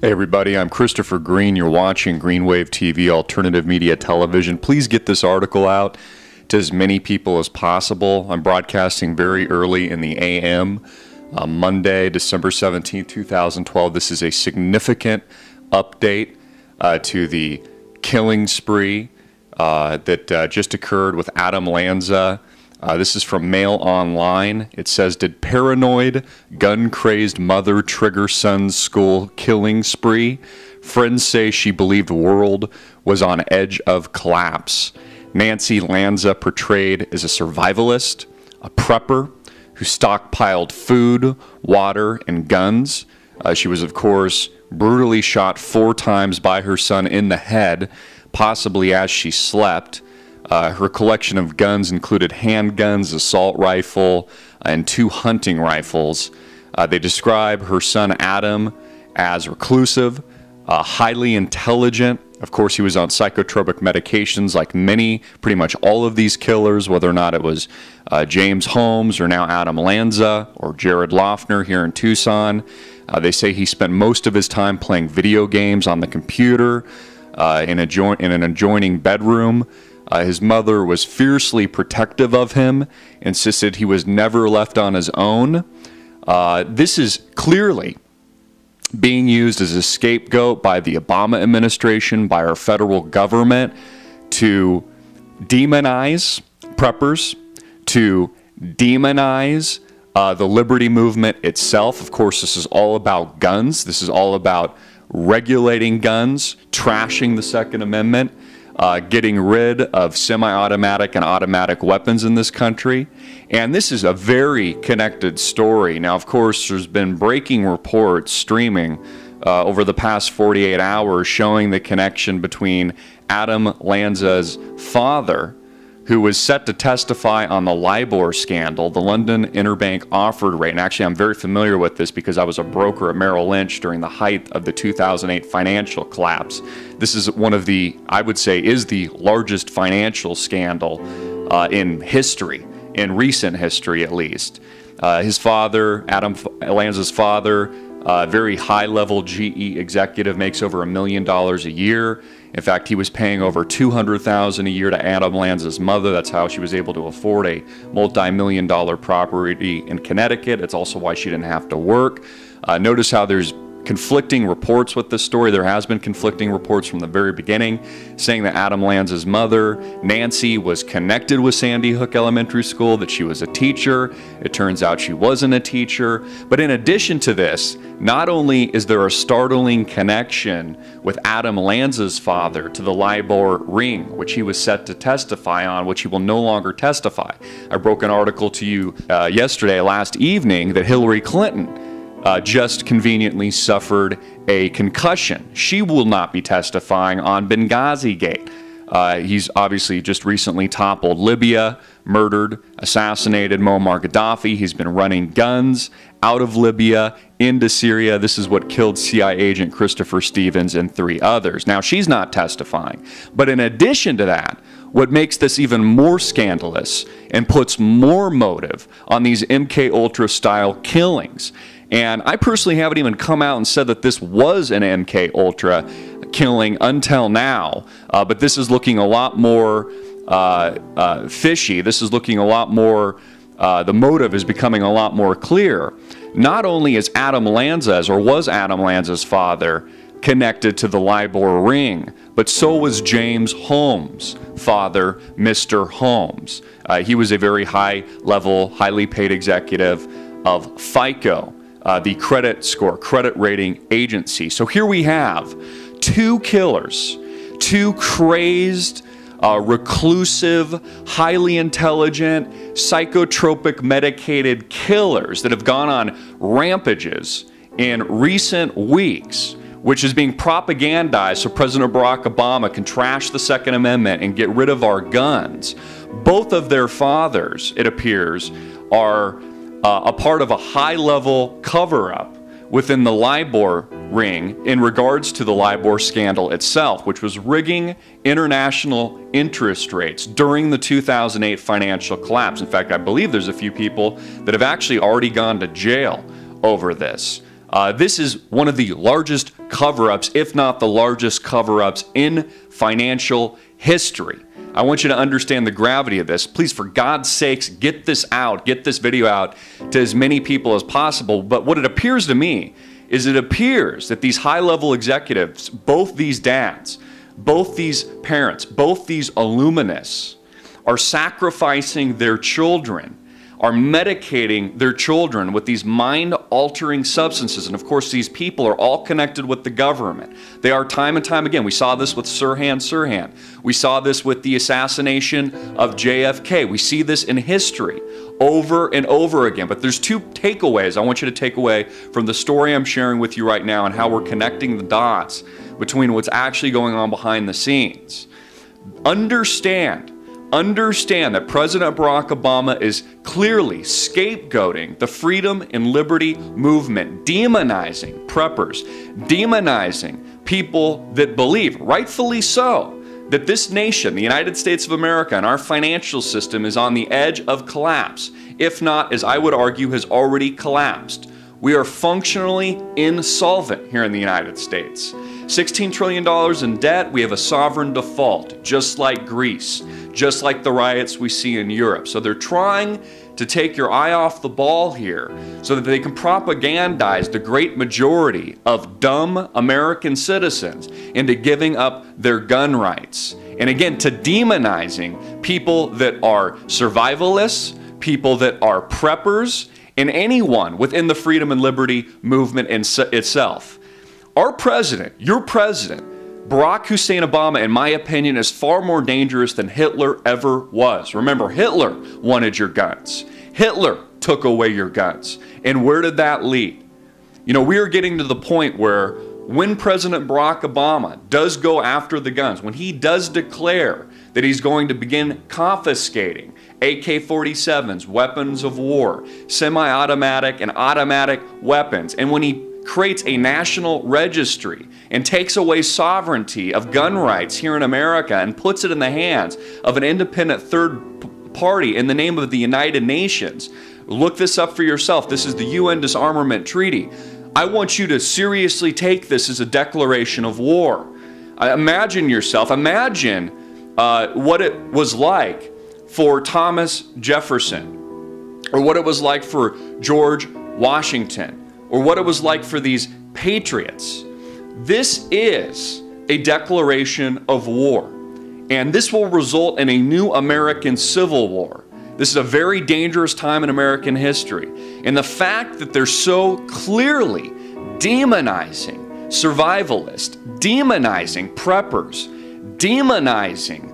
Hey everybody, I'm Christopher Green. You're watching Greenwave TV, alternative media television. Please get this article out to as many people as possible. I'm broadcasting very early in the AM, Monday, December 17th, 2012. This is a significant update to the killing spree that just occurred with Adam Lanza. This is from Mail Online. It says, did paranoid, gun-crazed mother trigger son's school killing spree? Friends say she believed the world was on edge of collapse. Nancy Lanza, portrayed as a survivalist, a prepper who stockpiled food, water, and guns. She was, of course, brutally shot 4 times by her son in the head, possibly as she slept. Her collection of guns included handguns, assault rifle, and 2 hunting rifles. They describe her son Adam as reclusive, highly intelligent. Of course, he was on psychotropic medications like pretty much all of these killers, whether or not it was James Holmes or now Adam Lanza or Jared Loughner here in Tucson. They say he spent most of his time playing video games on the computer in an adjoining bedroom. His mother was fiercely protective of him, insisted he was never left on his own. This is clearly being used as a scapegoat by the Obama administration, by our federal government, to demonize preppers, to demonize the liberty movement itself. Of course, this is all about guns. This is all about regulating guns, trashing the Second Amendment, getting rid of semi-automatic and automatic weapons in this country. And this is a very connected story. Now, of course, there's been breaking reports streaming over the past 48 hours showing the connection between Adam Lanza's father, who was set to testify on the LIBOR scandal, the London Interbank Offered Rate. And actually, I'm very familiar with this because I was a broker at Merrill Lynch during the height of the 2008 financial collapse. This is one of the, I would say, is the largest financial scandal in history, in recent history at least. His father, Adam Lanza's father, very high-level GE executive, makes over $1 million a year. In fact, he was paying over $200,000 a year to Adam Lanza's mother. That's how she was able to afford a multi-million-dollar property in Connecticut. It's also why she didn't have to work. Notice how there's conflicting reports with this story. There has been conflicting reports from the very beginning saying that Adam Lanza's mother, Nancy, was connected with Sandy Hook Elementary School, that she was a teacher. It turns out she wasn't a teacher. But in addition to this, not only is there a startling connection with Adam Lanza's father to the LIBOR ring, which he was set to testify on, which he will no longer testify. I broke an article to you last evening, that Hillary Clinton just conveniently suffered a concussion. She will not be testifying on Benghazi Gate. He's obviously just recently toppled Libya, murdered, assassinated Muammar Gaddafi. He's been running guns out of Libya into Syria. This is what killed CIA agent Christopher Stevens and 3 others. Now, she's not testifying. But in addition to that, what makes this even more scandalous and puts more motive on these MK Ultra-style killings. And I personally haven't even come out and said that this was an MK Ultra killing until now, but this is looking a lot more fishy. This is looking a lot more, the motive is becoming a lot more clear. Not only is Adam Lanza's, or was Adam Lanza's father, connected to the LIBOR ring, but so was James Holmes' father, Mr. Holmes. He was a very high-level, highly paid executive of FICO, the credit rating agency. So here we have 2 killers, 2 crazed, reclusive, highly intelligent, psychotropic medicated killers that have gone on rampages in recent weeks, which is being propagandized so President Barack Obama can trash the Second Amendment and get rid of our guns. Both of their fathers, it appears, are a part of a high-level cover-up within the LIBOR ring in regards to the LIBOR scandal itself, which was rigging international interest rates during the 2008 financial collapse. In fact, I believe there's a few people that have actually already gone to jail over this. This is one of the largest cover-ups, if not the largest cover-ups in financial history. I want you to understand the gravity of this. Please, for God's sakes, get this out, get this video out to as many people as possible. But what it appears to me is it appears that these high-level executives, both these dads, both these parents, both these illuminists, are sacrificing their children, are medicating their children with these mind-altering substances. And of course, these people are all connected with the government. They are time and time again. We saw this with Sirhan. We saw this with the assassination of JFK. We see this in history over and over again. But there's two takeaways I want you to take away from the story I'm sharing with you right now and how we're connecting the dots between what's actually going on behind the scenes. Understand that President Barack Obama is clearly scapegoating the freedom and liberty movement, demonizing preppers, demonizing people that believe, rightfully so, that this nation, the United States of America, and our financial system is on the edge of collapse, if not, as I would argue, has already collapsed. We are functionally insolvent here in the United States. $16 trillion in debt, we have a sovereign default, just like Greece, just like the riots we see in Europe. So they're trying to take your eye off the ball here so that they can propagandize the great majority of dumb American citizens into giving up their gun rights. And again, to demonizing people that are survivalists, people that are preppers, and anyone within the freedom and liberty movement itself. Our president, your president, Barack Hussein Obama, in my opinion, is far more dangerous than Hitler ever was. Remember, Hitler wanted your guns. Hitler took away your guns. And where did that lead? You know, we are getting to the point where when President Barack Obama does go after the guns, when he does declare that he's going to begin confiscating AK-47s, weapons of war, semi-automatic and automatic weapons, and when he creates a national registry and takes away sovereignty of gun rights here in America and puts it in the hands of an independent third party in the name of the United Nations. Look this up for yourself. This is the UN Disarmament Treaty. I want you to seriously take this as a declaration of war. Imagine what it was like for Thomas Jefferson, or what it was like for George Washington, or what it was like for these patriots. This is a declaration of war, and this will result in a new American Civil War. This is a very dangerous time in American history, and the fact that they're so clearly demonizing survivalists, demonizing preppers, demonizing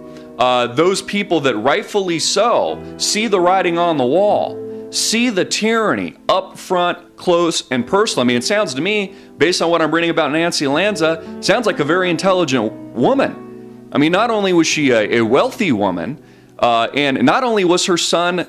those people that rightfully so see the writing on the wall, see the tyranny up front, close, and personal. I mean, it sounds to me, based on what I'm reading about Nancy Lanza, sounds like a very intelligent woman. I mean, not only was she a wealthy woman, and not only was her son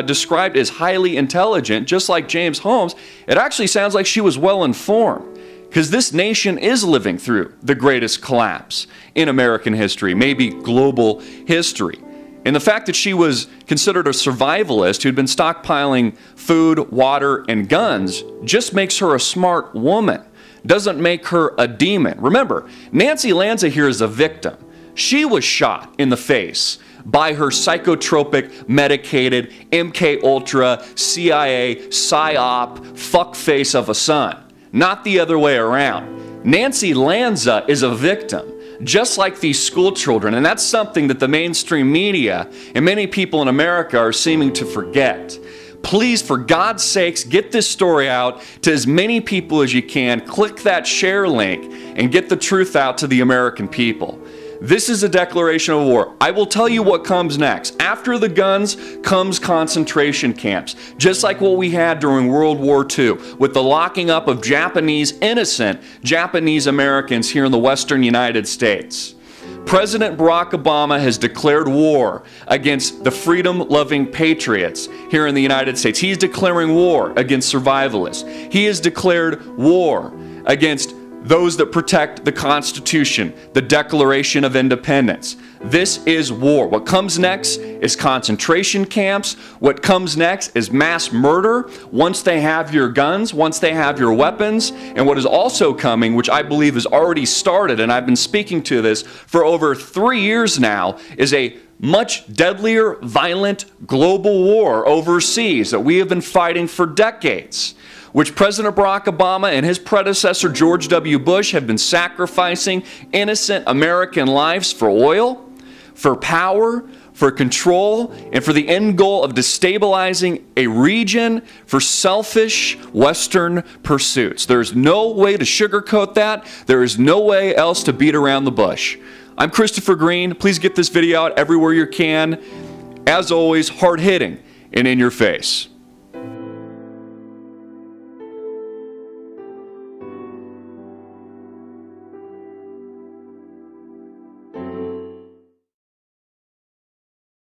described as highly intelligent, just like James Holmes, it actually sounds like she was well informed. Because this nation is living through the greatest collapse in American history, maybe global history. And the fact that she was considered a survivalist who'd been stockpiling food, water, and guns just makes her a smart woman. Doesn't make her a demon. Remember, Nancy Lanza here is a victim. She was shot in the face by her psychotropic, medicated, MK Ultra, CIA, PSYOP, fuckface of a son. Not the other way around. Nancy Lanza is a victim, just like these school children, and that's something that the mainstream media and many people in America are seeming to forget. Please, for God's sakes, get this story out to as many people as you can. Click that share link and get the truth out to the American people. This is a declaration of war. I will tell you what comes next. After the guns comes concentration camps, just like what we had during World War II with the locking up of innocent Japanese Americans here in the Western United States. President Barack Obama has declared war against the freedom-loving patriots here in the United States. He's declaring war against survivalists. He has declared war against those that protect the Constitution, the Declaration of Independence. This is war. What comes next is concentration camps. What comes next is mass murder once they have your guns, once they have your weapons. And what is also coming, which I believe has already started, and I've been speaking to this for over 3 years now, is a much deadlier, violent global war overseas that we have been fighting for decades, which President Barack Obama and his predecessor George W. Bush have been sacrificing innocent American lives for oil, for power, for control, and for the end goal of destabilizing a region for selfish Western pursuits. There's no way to sugarcoat that. There is no way else to beat around the bush. I'm Christopher Green. Please get this video out everywhere you can. As always, hard-hitting and in your face.